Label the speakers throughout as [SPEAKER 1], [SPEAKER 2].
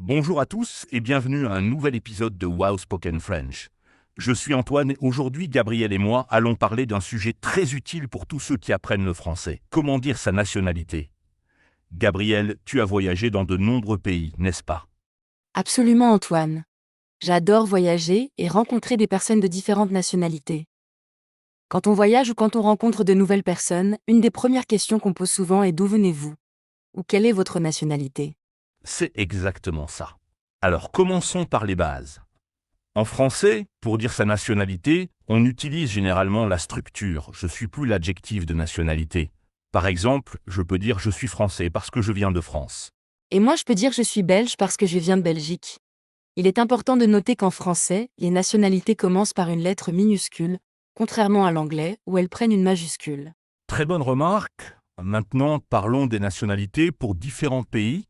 [SPEAKER 1] Bonjour à tous et bienvenue à un nouvel épisode de Wow Spoken French. Je suis Antoine et aujourd'hui Gabriel et moi allons parler d'un sujet très utile pour tous ceux qui apprennent le français. Comment dire sa nationalité? Gabriel, tu as voyagé dans de nombreux pays, n'est-ce pas?
[SPEAKER 2] Absolument Antoine. J'adore voyager et rencontrer des personnes de différentes nationalités. Quand on voyage ou quand on rencontre de nouvelles personnes, une des premières questions qu'on pose souvent est d'où venez-vous? Ou quelle est votre nationalité?
[SPEAKER 1] C'est exactement ça. Alors commençons par les bases. En français, pour dire sa nationalité, on utilise généralement la structure, je suis plus l'adjectif de nationalité. Par exemple, je peux dire je suis français parce que je viens de France.
[SPEAKER 2] Et moi je peux dire je suis belge parce que je viens de Belgique. Il est important de noter qu'en français, les nationalités commencent par une lettre minuscule, contrairement à l'anglais où elles prennent une majuscule.
[SPEAKER 1] Très bonne remarque. Maintenant, parlons des nationalités pour différents pays.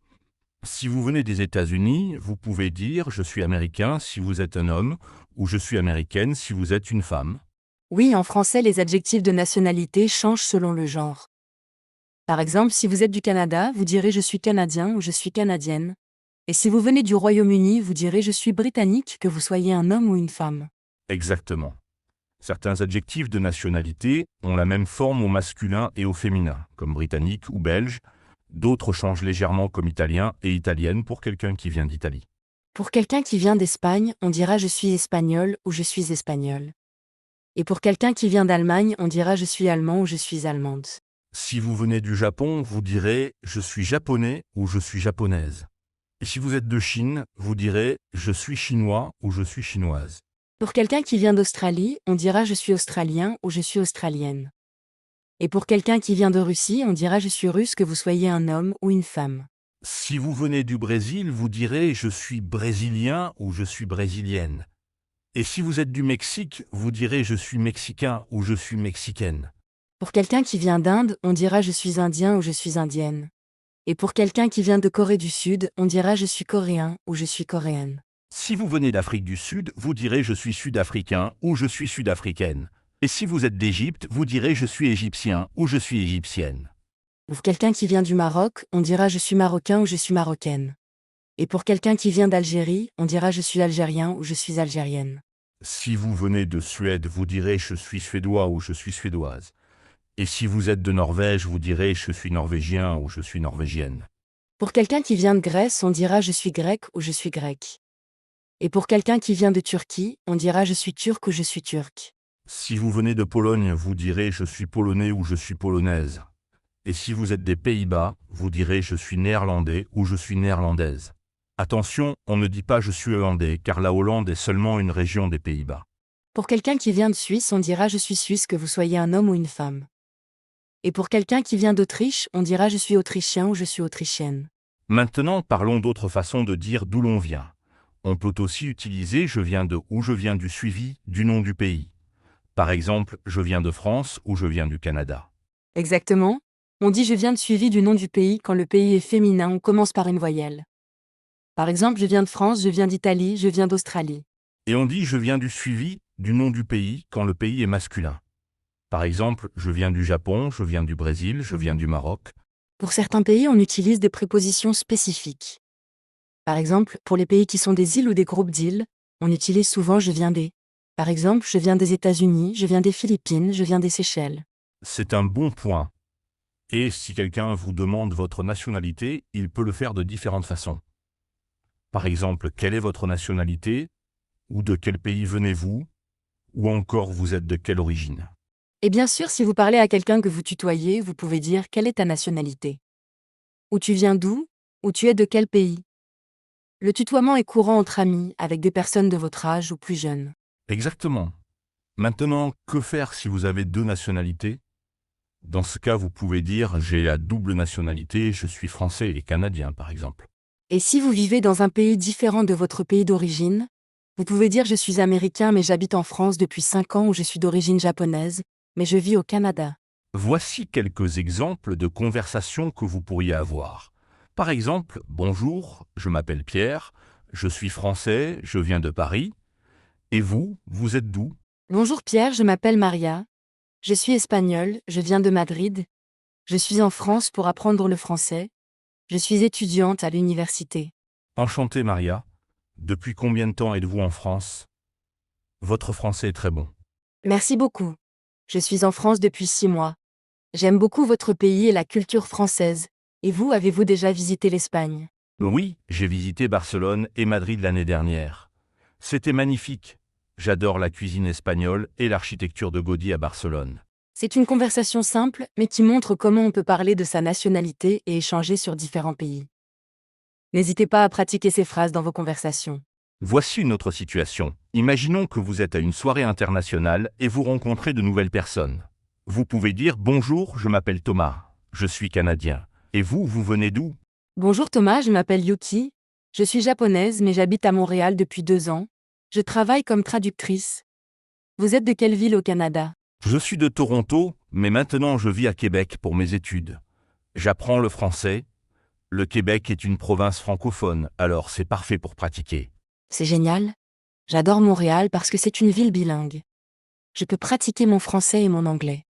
[SPEAKER 1] Si vous venez des États-Unis, vous pouvez dire je suis américain si vous êtes un homme ou je suis américaine si vous êtes une femme.
[SPEAKER 2] Oui, en français les adjectifs de nationalité changent selon le genre. Par exemple, si vous êtes du Canada, vous direz je suis canadien ou je suis canadienne. Et si vous venez du Royaume-Uni, vous direz je suis britannique, que vous soyez un homme ou une femme.
[SPEAKER 1] Exactement. Certains adjectifs de nationalité ont la même forme au masculin et au féminin, comme britannique ou belge. D'autres changent légèrement comme italien et italienne pour quelqu'un qui vient d'Italie.
[SPEAKER 2] Pour quelqu'un qui vient d'Espagne, on dira je suis espagnol ou je suis espagnole. Et pour quelqu'un qui vient d'Allemagne, on dira je suis allemand ou je suis allemande.
[SPEAKER 1] Si vous venez du Japon, vous direz je suis japonais ou je suis japonaise. Et si vous êtes de Chine, vous direz je suis chinois ou je suis chinoise.
[SPEAKER 2] Pour quelqu'un qui vient d'Australie, on dira je suis australien ou je suis australienne. Et pour quelqu'un qui vient de Russie, on dira je suis russe, que vous soyez un homme ou une femme.
[SPEAKER 1] Si vous venez du Brésil, vous direz je suis brésilien ou je suis brésilienne. Et si vous êtes du Mexique, vous direz je suis mexicain ou je suis mexicaine.
[SPEAKER 2] Pour quelqu'un qui vient d'Inde, on dira je suis indien ou je suis indienne. Et pour quelqu'un qui vient de Corée du Sud, on dira je suis coréen ou je suis coréenne.
[SPEAKER 1] Si vous venez d'Afrique du Sud, vous direz je suis sud-africain ou je suis sud-africaine. Et si vous êtes d'Égypte, vous direz je suis égyptien ou je suis égyptienne.
[SPEAKER 2] Pour quelqu'un qui vient du Maroc, on dira je suis marocain ou je suis marocaine. Et pour quelqu'un qui vient d'Algérie, on dira je suis algérien ou je suis algérienne.
[SPEAKER 1] Si vous venez de Suède, vous direz je suis suédois ou je suis suédoise. Et si vous êtes de Norvège, vous direz je suis norvégien ou je suis norvégienne.
[SPEAKER 2] Pour quelqu'un qui vient de Grèce, on dira je suis grec ou je suis grec. Et pour quelqu'un qui vient de Turquie, on dira je suis turc ou je suis turc.
[SPEAKER 1] Si vous venez de Pologne, vous direz je suis polonais ou je suis polonaise. Et si vous êtes des Pays-Bas, vous direz je suis néerlandais ou je suis néerlandaise. Attention, on ne dit pas je suis hollandais, car la Hollande est seulement une région des Pays-Bas.
[SPEAKER 2] Pour quelqu'un qui vient de Suisse, on dira je suis suisse, que vous soyez un homme ou une femme. Et pour quelqu'un qui vient d'Autriche, on dira je suis autrichien ou je suis autrichienne.
[SPEAKER 1] Maintenant, parlons d'autres façons de dire d'où l'on vient. On peut aussi utiliser je viens de ou je viens du suivi du nom du pays. Par exemple, je viens de France ou je viens du Canada.
[SPEAKER 2] Exactement. On dit je viens de suivi du nom du pays quand le pays est féminin, on commence par une voyelle. Par exemple, je viens de France, je viens d'Italie, je viens d'Australie.
[SPEAKER 1] Et on dit je viens du suivi du nom du pays quand le pays est masculin. Par exemple, je viens du Japon, je viens du Brésil, je viens du Maroc.
[SPEAKER 2] Pour certains pays, on utilise des prépositions spécifiques. Par exemple, pour les pays qui sont des îles ou des groupes d'îles, on utilise souvent je viens des. Par exemple, je viens des États-Unis, je viens des Philippines, je viens des Seychelles.
[SPEAKER 1] C'est un bon point. Et si quelqu'un vous demande votre nationalité, il peut le faire de différentes façons. Par exemple, quelle est votre nationalité? Ou de quel pays venez-vous? Ou encore, vous êtes de quelle origine?
[SPEAKER 2] Et bien sûr, si vous parlez à quelqu'un que vous tutoyez, vous pouvez dire quelle est ta nationalité. Ou tu viens d'où? Ou tu es de quel pays? Le tutoiement est courant entre amis, avec des personnes de votre âge ou plus jeunes.
[SPEAKER 1] Exactement. Maintenant, que faire si vous avez deux nationalités? Dans ce cas, vous pouvez dire j'ai la double nationalité, je suis français et canadien par exemple.
[SPEAKER 2] Et si vous vivez dans un pays différent de votre pays d'origine, vous pouvez dire je suis américain mais j'habite en France depuis 5 ans, ou je suis d'origine japonaise, mais je vis au Canada.
[SPEAKER 1] Voici quelques exemples de conversations que vous pourriez avoir. Par exemple, bonjour, je m'appelle Pierre, je suis français, je viens de Paris. Et vous, vous êtes d'où?
[SPEAKER 2] Bonjour Pierre, je m'appelle Maria. Je suis espagnole, je viens de Madrid. Je suis en France pour apprendre le français. Je suis étudiante à l'université.
[SPEAKER 1] Enchanté Maria. Depuis combien de temps êtes-vous en France? Votre français est très bon.
[SPEAKER 2] Merci beaucoup. Je suis en France depuis 6 mois. J'aime beaucoup votre pays et la culture française. Et vous, avez-vous déjà visité l'Espagne?
[SPEAKER 1] Oui, j'ai visité Barcelone et Madrid l'année dernière. C'était magnifique. J'adore la cuisine espagnole et l'architecture de Gaudí à Barcelone.
[SPEAKER 2] C'est une conversation simple, mais qui montre comment on peut parler de sa nationalité et échanger sur différents pays. N'hésitez pas à pratiquer ces phrases dans vos conversations.
[SPEAKER 1] Voici une autre situation. Imaginons que vous êtes à une soirée internationale et vous rencontrez de nouvelles personnes. Vous pouvez dire « Bonjour, je m'appelle Thomas. Je suis canadien. Et vous, vous venez d'où ?»
[SPEAKER 2] Bonjour Thomas, je m'appelle Yuki. Je suis japonaise mais j'habite à Montréal depuis 2 ans. Je travaille comme traductrice. Vous êtes de quelle ville au Canada?
[SPEAKER 1] Je suis de Toronto, mais maintenant je vis à Québec pour mes études. J'apprends le français. Le Québec est une province francophone, alors c'est parfait pour pratiquer.
[SPEAKER 2] C'est génial. J'adore Montréal parce que c'est une ville bilingue. Je peux pratiquer mon français et mon anglais.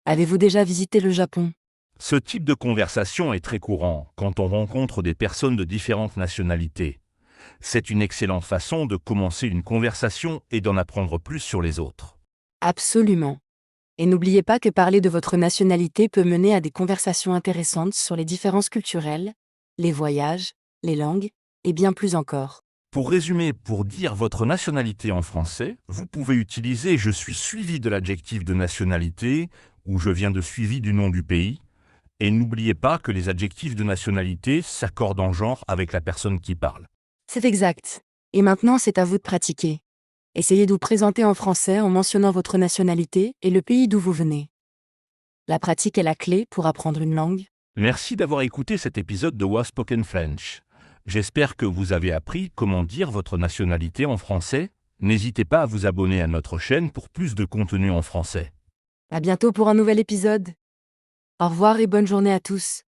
[SPEAKER 2] Avez-vous déjà visité le Japon?
[SPEAKER 1] Ce type de conversation est très courant quand on rencontre des personnes de différentes nationalités. C'est une excellente façon de commencer une conversation et d'en apprendre plus sur les autres.
[SPEAKER 2] Absolument. Et n'oubliez pas que parler de votre nationalité peut mener à des conversations intéressantes sur les différences culturelles, les voyages, les langues, et bien plus encore.
[SPEAKER 1] Pour résumer, pour dire votre nationalité en français, vous pouvez utiliser « je suis suivi de l'adjectif de nationalité » ou « je viens de suivi du nom du pays ». Et n'oubliez pas que les adjectifs de nationalité s'accordent en genre avec la personne qui parle.
[SPEAKER 2] C'est exact. Et maintenant, c'est à vous de pratiquer. Essayez de vous présenter en français en mentionnant votre nationalité et le pays d'où vous venez. La pratique est la clé pour apprendre une langue.
[SPEAKER 1] Merci d'avoir écouté cet épisode de Wow Spoken French. J'espère que vous avez appris comment dire votre nationalité en français. N'hésitez pas à vous abonner à notre chaîne pour plus de contenu en français.
[SPEAKER 2] À bientôt pour un nouvel épisode. Au revoir et bonne journée à tous.